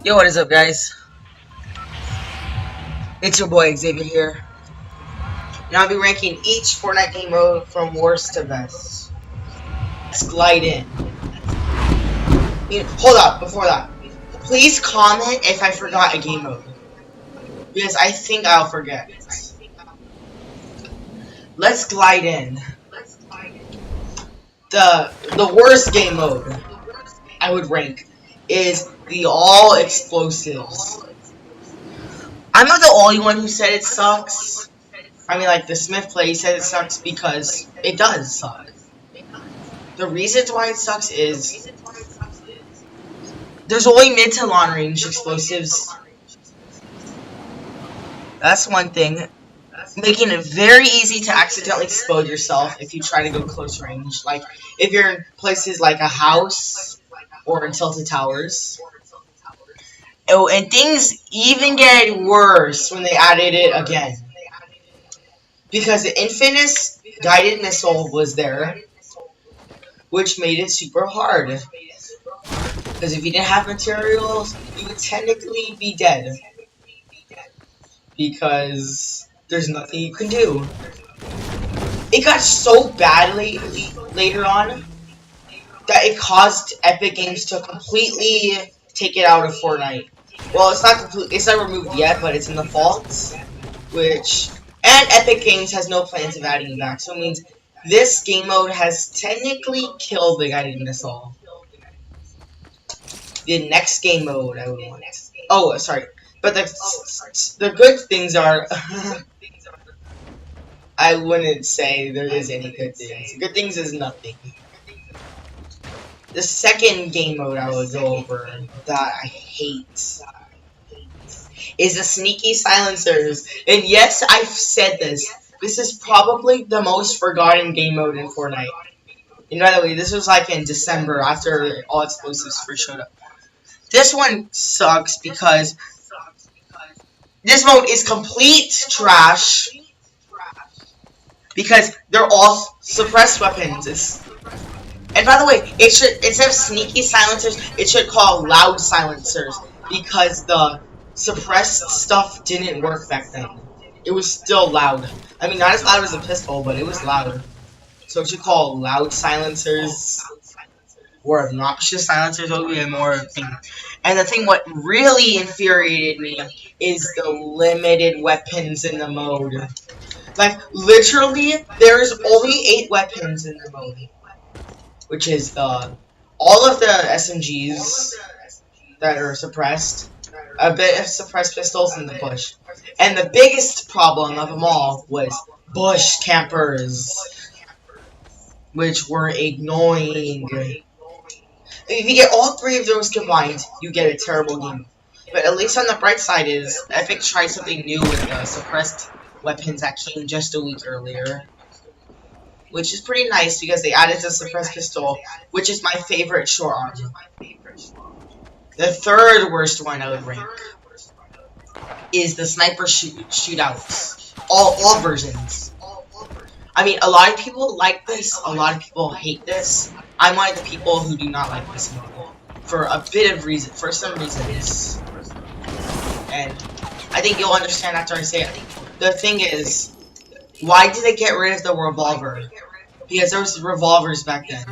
Yo, what is up, guys? It's your boy Xavier here, and I'll be ranking each Fortnite game mode from worst to best. Let's glide in. Hold up, before that, please comment if I forgot a game mode, because I think I'll forget. Let's glide in. The worst game mode I would rank is the all explosives. I'm not the only one who said it sucks. I mean, like, the Smith play said it sucks because it does suck. The reasons why it sucks is there's only mid to long range explosives. That's one thing. Making it very easy to accidentally explode yourself if you try to go close range. Like, if you're in places like a house or in tilted towers. Oh, and things even get worse when they added it again. Because the infinite guided missile was there, which made it super hard. Because if you didn't have materials, you would technically be dead. Because there's nothing you can do. It got so badly later on that it caused Epic Games to completely take it out of Fortnite. Well, it's not removed yet, but it's in the vaults, and Epic Games has no plans of adding it back. So it means this game mode has technically killed the guided missile. The next game mode I would want. Oh, sorry. But the good things are I wouldn't say there is any good things. Good things is nothing. The second game mode I would go over that I hate is the sneaky silencers. And yes, I've said this. This is probably the most forgotten game mode in Fortnite. And by the way, this was like in December after all explosives first showed up. This one sucks because this mode is complete trash. Because they're all suppressed weapons. And by the way, it should, instead of sneaky silencers, it should call loud silencers. Because the suppressed stuff didn't work back then. It was still loud. I mean, not as loud as a pistol, but it was loud. So it should call loud silencers. Or obnoxious silencers would be a more thing. And the thing what really infuriated me is the limited weapons in the mode. Like, literally, there's only 8 weapons in the mode. Which is all of the SMGs that are suppressed, a bit of suppressed pistols in the bush. And the biggest problem of them all was bush campers, which were annoying. If you get all 3 of those combined, you get a terrible game. But at least on the bright side is, Epic tried something new with the suppressed weapons that came just a week earlier. Which is pretty nice because they added the suppressed pistol, which is my favorite short arm. The third worst one I would rank is the sniper shootouts. All versions. I mean, a lot of people like this, a lot of people hate this. I'm one of the people who do not like this mode. For a bit of reason, for some reasons. And I think you'll understand after I say it. The thing is, why did they get rid of the revolver? Because there was revolvers back then.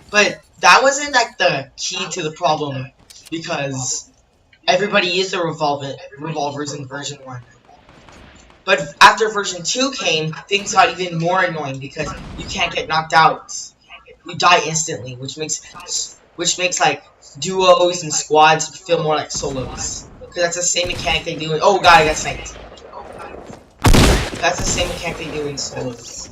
But that wasn't like the key to the problem. Because everybody used the revolvers in version 1. But after version 2 came, things got even more annoying because you can't get knocked out. You die instantly, which makes like duos and squads feel more like solos. Because that's the same mechanic they do in— oh god, I got sniped. That's the same mechanic they do in solos.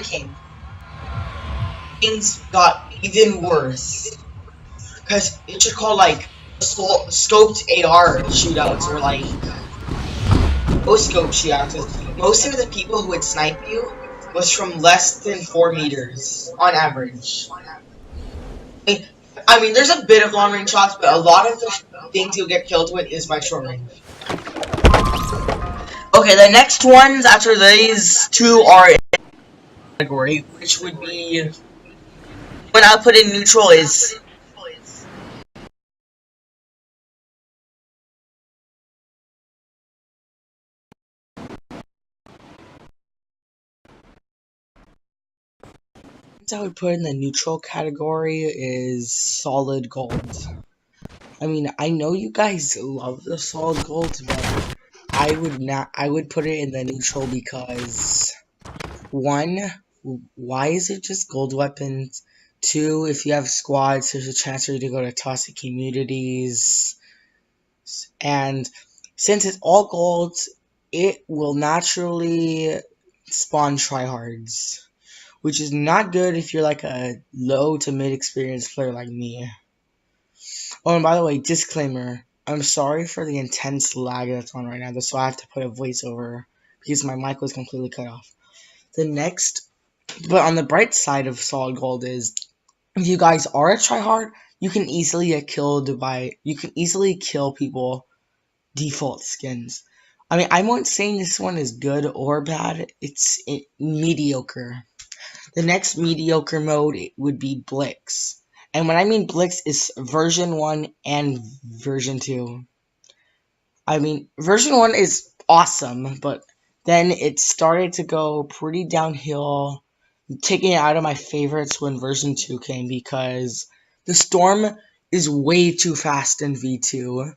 came, things got even worse. Because it should call like scoped AR shootouts or like no scope shootouts. 'Cause most of the people who would snipe you was from less than 4 meters on average. I mean, there's a bit of long range shots, but a lot of the things you'll get killed with is by short range. Okay, the next ones after these two are in category, which would be when I put in neutral is I would put in the neutral category is solid gold. I mean, I know you guys love the solid gold, but I would put it in the neutral because one, why is it just gold weapons? Two, if you have squads, there's a chance for you to go to toxic communities. And since it's all gold, it will naturally spawn tryhards, which is not good if you're like a low to mid experienced player like me. Oh, and by the way, disclaimer, I'm sorry for the intense lag that's on right now, so I have to put a voiceover because my mic was completely cut off. The next, but on the bright side of solid gold is, if you guys are a tryhard, you can easily get killed you can easily kill people default skins. I mean, I won't say this one is good or bad, it's mediocre. The next mediocre mode would be Blitz. And when I mean Blitz, is version 1 and version 2. I mean, version 1 is awesome, but then it started to go pretty downhill, taking it out of my favorites when version 2 came because the storm is way too fast in V2.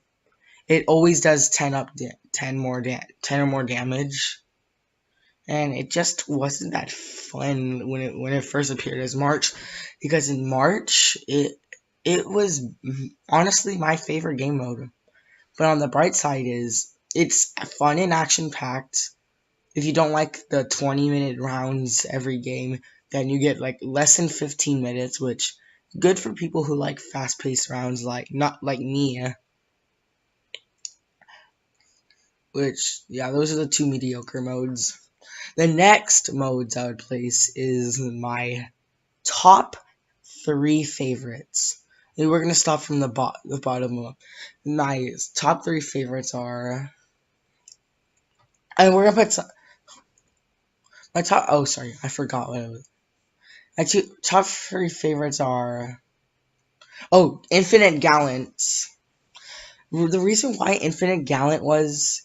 It always does 10 or more damage. And it just wasn't that fun when it first appeared as March, because in March it was honestly my favorite game mode. But on the bright side is it's fun and action packed. If you don't like the 20-minute rounds every game, then you get like less than 15 minutes, which good for people who like fast paced rounds, like not like me. Which yeah, those are the two mediocre modes. The next modes I would place is my top 3 favorites. And we're gonna stop from the bottom up. My top 3 favorites are, and we're gonna put my top. Oh, sorry, I forgot what it was. My top 3 favorites are. Oh, Infinite Gallant. The reason why Infinite Gallant was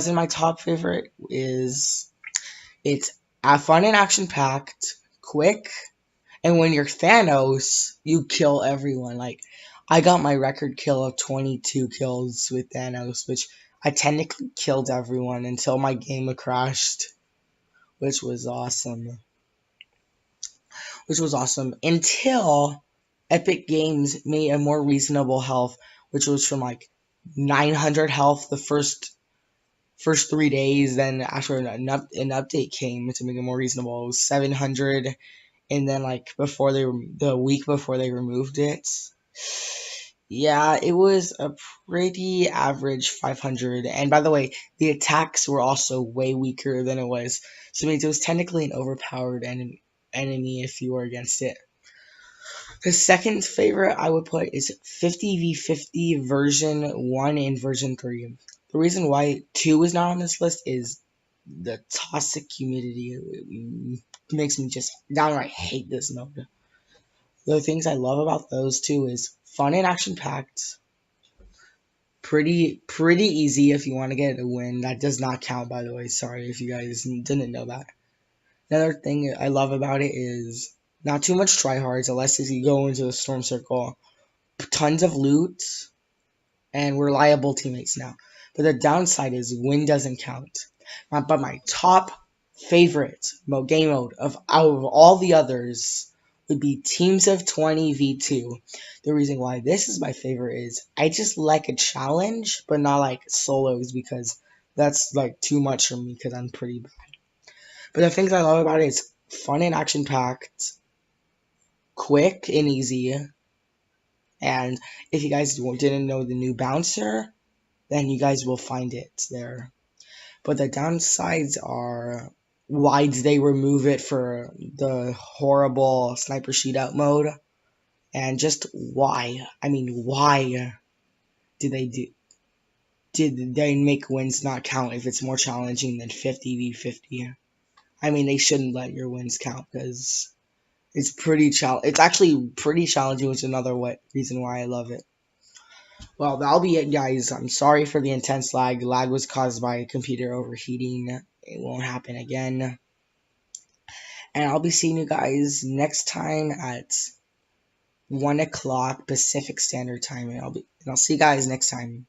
in my top favorite is it's fun and action packed, quick, and when you're Thanos, you kill everyone. Like, I got my record kill of 22 kills with Thanos, which I technically killed everyone until my game crashed, which was awesome. Until Epic Games made a more reasonable health, which was from like 900 health the first 3 days. Then after an update came to make it more reasonable, it was 700. And then like the week before they removed it, yeah, it was a pretty average 500. And by the way, the attacks were also way weaker than it was, so it means it was technically an overpowered enemy if you were against it. The second favorite I would put is 50v50 version 1 and version 3. The reason why 2 is not on this list is the toxic humidity. It makes me just downright hate this mode. The things I love about those two is fun and action packed. Pretty easy if you want to get a win. That does not count, by the way. Sorry if you guys didn't know that. Another thing I love about it is not too much tryhards unless you go into the storm circle. Tons of loot and reliable teammates now. But the downside is win doesn't count. But my top favorite game mode out of all the others would be Teams of 20 V2. The reason why this is my favorite is I just like a challenge, but not like solos, because that's like too much for me because I'm pretty bad. But the things I love about it is fun and action-packed, quick and easy. And if you guys didn't know the new bouncer, then you guys will find it there. But the downsides are, why did they remove it for the horrible sniper shootout mode? And just why? I mean, why did they do? Did they make wins not count if it's more challenging than 50v50? I mean, they shouldn't let your wins count because it's actually pretty challenging, which is another reason why I love it. Well, that'll be it, guys. I'm sorry for the intense lag. Lag was caused by computer overheating. It won't happen again. And I'll be seeing you guys next time at 1 o'clock Pacific Standard Time. And I'll see you guys next time.